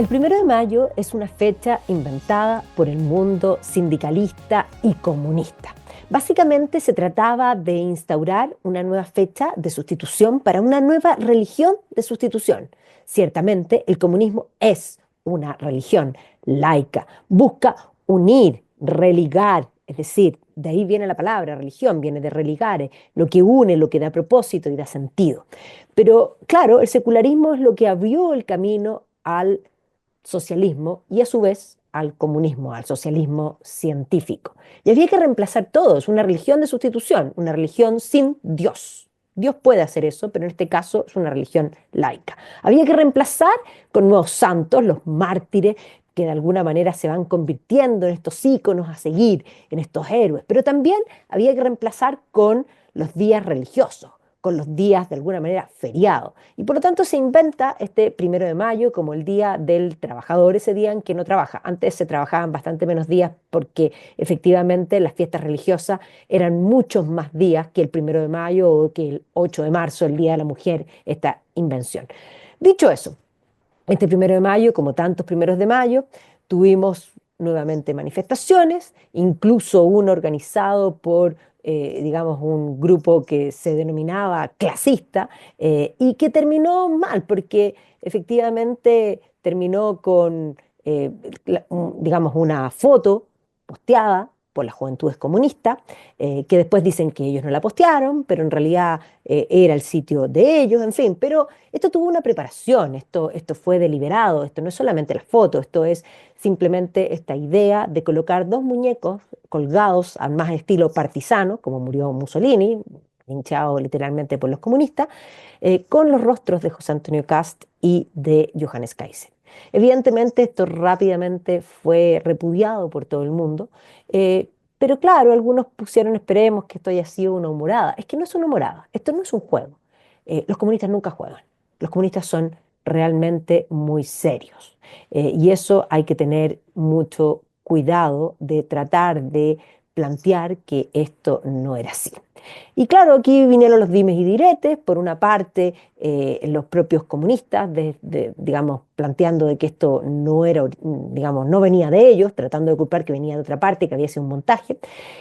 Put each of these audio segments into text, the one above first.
El 1 de mayo es una fecha inventada por el mundo sindicalista y comunista. Básicamente se trataba de instaurar una nueva fecha de sustitución para una nueva religión de sustitución. Ciertamente el comunismo es una religión laica, busca unir, religar, es decir, de ahí viene la palabra religión, viene de religare, lo que une, lo que da propósito y da sentido. Pero claro, el secularismo es lo que abrió el camino al socialismo y a su vez al comunismo, al socialismo científico. Y había que reemplazar todo, es una religión de sustitución, una religión sin Dios. Dios puede hacer eso, pero en este caso es una religión laica. Había que reemplazar con nuevos santos, los mártires, que de alguna manera se van convirtiendo en estos íconos a seguir, en estos héroes, pero también había que reemplazar con los días religiosos, con los días de alguna manera feriados. Y por lo tanto se inventa este 1 de mayo como el Día del Trabajador, ese día en que no trabaja. Antes se trabajaban bastante menos días porque efectivamente las fiestas religiosas eran muchos más días que el 1 de mayo o que el 8 de marzo, el Día de la Mujer, esta invención. Dicho eso, este 1 de mayo, como tantos 1 de mayo, tuvimos nuevamente manifestaciones, incluso uno organizado por, digamos, un grupo que se denominaba clasista y que terminó mal, porque efectivamente terminó con, digamos, una foto posteada por las Juventudes Comunistas, que después dicen que ellos no la postearon, pero en realidad era el sitio de ellos, en fin, pero esto tuvo una preparación, esto fue deliberado, esto no es solamente la foto, esto es simplemente esta idea de colocar dos muñecos colgados al más estilo partisano, como murió Mussolini, hinchado literalmente por los comunistas, con los rostros de José Antonio Cast y de Johannes Kaiser. Evidentemente esto rápidamente fue repudiado por todo el mundo, eh, pero claro, algunos pusieron, esperemos que esto haya sido una humorada. Es que no es una humorada, esto no es un juego. Los comunistas nunca juegan, los comunistas son realmente muy serios. Y eso hay que tener mucho cuidado de tratar de plantear que esto no era así. Y claro, aquí vinieron los dimes y diretes, por una parte los propios comunistas, digamos, planteando de que esto no era, digamos, no venía de ellos, tratando de culpar que venía de otra parte, que había sido un montaje.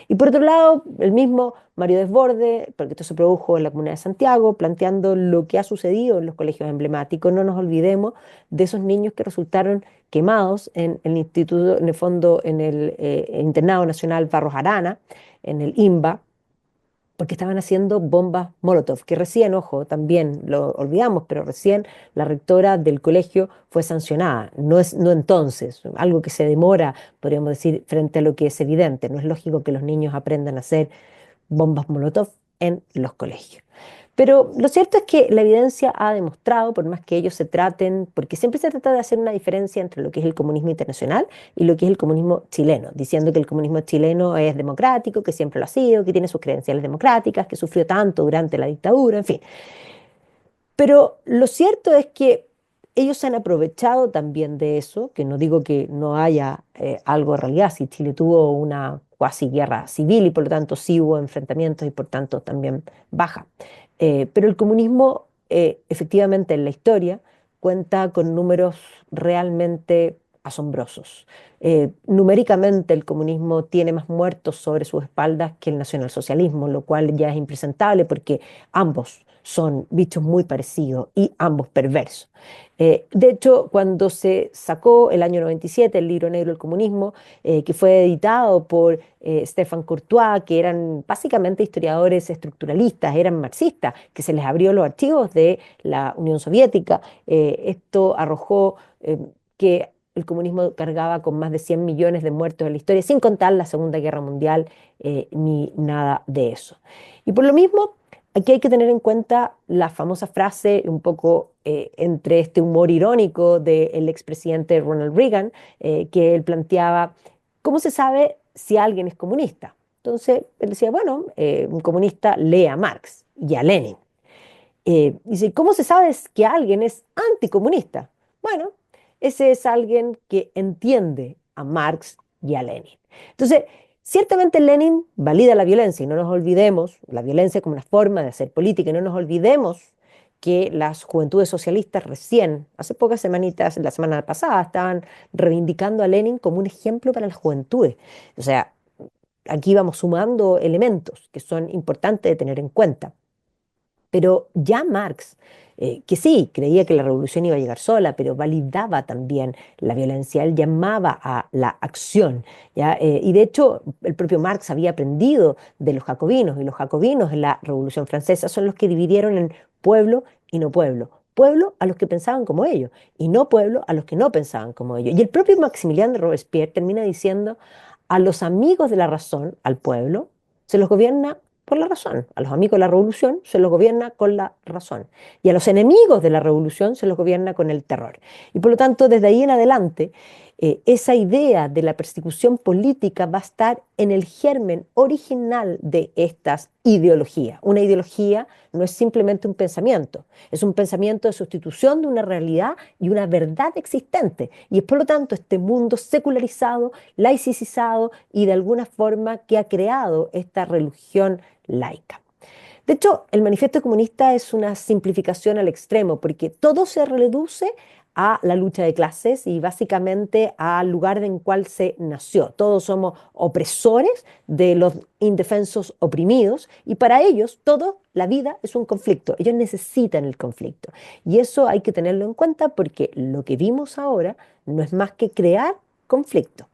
Y por otro lado, el mismo Mario Desbordes, porque esto se produjo en la Comuna de Santiago, planteando lo que ha sucedido en los colegios emblemáticos. No nos olvidemos de esos niños que resultaron quemados en el instituto, en el fondo, en el Internado Nacional Barros Arana, en el INBA, porque estaban haciendo bombas Molotov, que recién, ojo, también lo olvidamos, pero recién la rectora del colegio fue sancionada. No entonces, algo que se demora, podríamos decir, frente a lo que es evidente. No es lógico que los niños aprendan a hacer bombas Molotov en los colegios. Pero lo cierto es que la evidencia ha demostrado, por más que ellos se traten, porque siempre se trata de hacer una diferencia entre lo que es el comunismo internacional y lo que es el comunismo chileno, diciendo que el comunismo chileno es democrático, que siempre lo ha sido, que tiene sus credenciales democráticas, que sufrió tanto durante la dictadura, en fin. Pero lo cierto es que ellos se han aprovechado también de eso, que no digo que no haya algo de realidad, si Chile tuvo una cuasi guerra civil y por lo tanto sí hubo enfrentamientos y por tanto también baja. Pero el comunismo efectivamente en la historia cuenta con números realmente asombrosos. Numéricamente el comunismo tiene más muertos sobre sus espaldas que el nacionalsocialismo, lo cual ya es impresentable porque ambos son bichos muy parecidos y ambos perversos. De hecho, cuando se sacó el año 97 el libro negro del comunismo, que fue editado por Stéphane Courtois, que eran básicamente historiadores estructuralistas, eran marxistas, que se les abrió los archivos de la Unión Soviética, esto arrojó que el comunismo cargaba con más de 100 millones de muertos en la historia, sin contar la Segunda Guerra Mundial ni nada de eso. Y por lo mismo, aquí hay que tener en cuenta la famosa frase, un poco entre este humor irónico del expresidente Ronald Reagan, que él planteaba, ¿cómo se sabe si alguien es comunista? Entonces, él decía, bueno, un comunista lee a Marx y a Lenin. Dice, ¿cómo se sabe que alguien es anticomunista? Bueno, ese es alguien que entiende a Marx y a Lenin. Entonces, ciertamente Lenin valida la violencia y no nos olvidemos, la violencia como una forma de hacer política, y no nos olvidemos que las juventudes socialistas recién, hace pocas semanitas, la semana pasada, estaban reivindicando a Lenin como un ejemplo para las juventudes. O sea, aquí vamos sumando elementos que son importantes de tener en cuenta. Pero ya Marx, que sí, creía que la revolución iba a llegar sola, pero validaba también la violencia, él llamaba a la acción, ¿ya? Y de hecho, el propio Marx había aprendido de los jacobinos, y los jacobinos en la Revolución Francesa son los que dividieron en pueblo y no pueblo. Pueblo a los que pensaban como ellos, y no pueblo a los que no pensaban como ellos. Y el propio Maximilien de Robespierre termina diciendo, a los amigos de la razón, al pueblo, se los gobierna por la razón. A los amigos de la revolución se los gobierna con la razón. Y a los enemigos de la revolución se los gobierna con el terror. Y por lo tanto, desde ahí en adelante, esa idea de la persecución política va a estar en el germen original de estas ideologías. Una ideología no es simplemente un pensamiento, es un pensamiento de sustitución de una realidad y una verdad existente. Y es por lo tanto este mundo secularizado, laicizado y de alguna forma que ha creado esta religión laica. De hecho, el manifiesto comunista es una simplificación al extremo porque todo se reduce a la lucha de clases y básicamente al lugar en cual se nació. Todos somos opresores de los indefensos oprimidos y para ellos toda la vida es un conflicto. Ellos necesitan el conflicto y eso hay que tenerlo en cuenta porque lo que vimos ahora no es más que crear conflicto.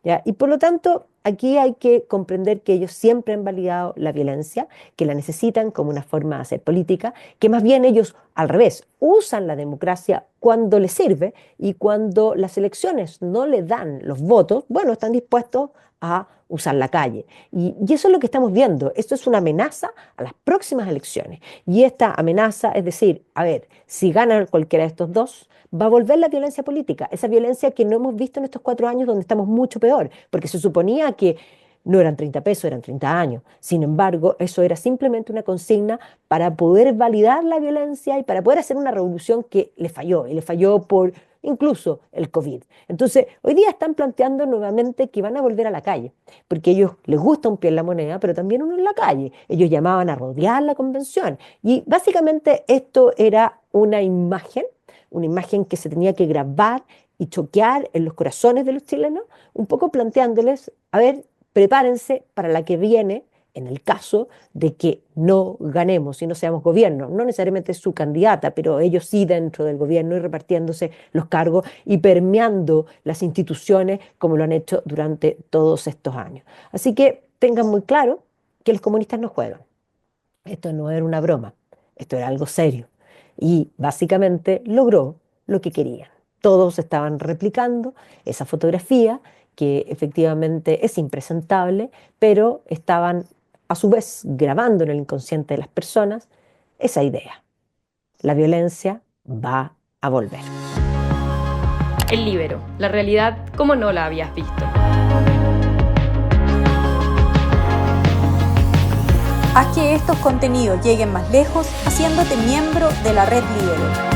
¿Ya? Y por lo tanto, aquí hay que comprender que ellos siempre han validado la violencia, que la necesitan como una forma de hacer política, que más bien ellos, al revés, usan la democracia cuando les sirve y cuando las elecciones no le dan los votos, bueno, están dispuestos a usar la calle. Y eso es lo que estamos viendo. Esto es una amenaza a las próximas elecciones. Y esta amenaza es decir, a ver, si ganan cualquiera de estos dos, va a volver la violencia política, esa violencia que no hemos visto en estos 4 años donde estamos mucho peor, porque se suponía que no eran 30 pesos, eran 30 años. Sin embargo, eso era simplemente una consigna para poder validar la violencia y para poder hacer una revolución que le falló, y le falló por incluso el COVID. Entonces, hoy día están planteando nuevamente que van a volver a la calle, porque a ellos les gusta un pie en la moneda, pero también uno en la calle. Ellos llamaban a rodear la convención. Y básicamente esto era una imagen que se tenía que grabar y choquear en los corazones de los chilenos, un poco planteándoles, a ver, prepárense para la que viene en el caso de que no ganemos y no seamos gobierno. No necesariamente su candidata, pero ellos sí dentro del gobierno y repartiéndose los cargos y permeando las instituciones como lo han hecho durante todos estos años. Así que tengan muy claro que los comunistas no juegan. Esto no era una broma, esto era algo serio. Y básicamente logró lo que querían. Todos estaban replicando esa fotografía que efectivamente es impresentable, pero estaban a su vez grabando en el inconsciente de las personas esa idea. La violencia va a volver. El Líbero, la realidad como no la habías visto. Haz que estos contenidos lleguen más lejos haciéndote miembro de la Red Líbero.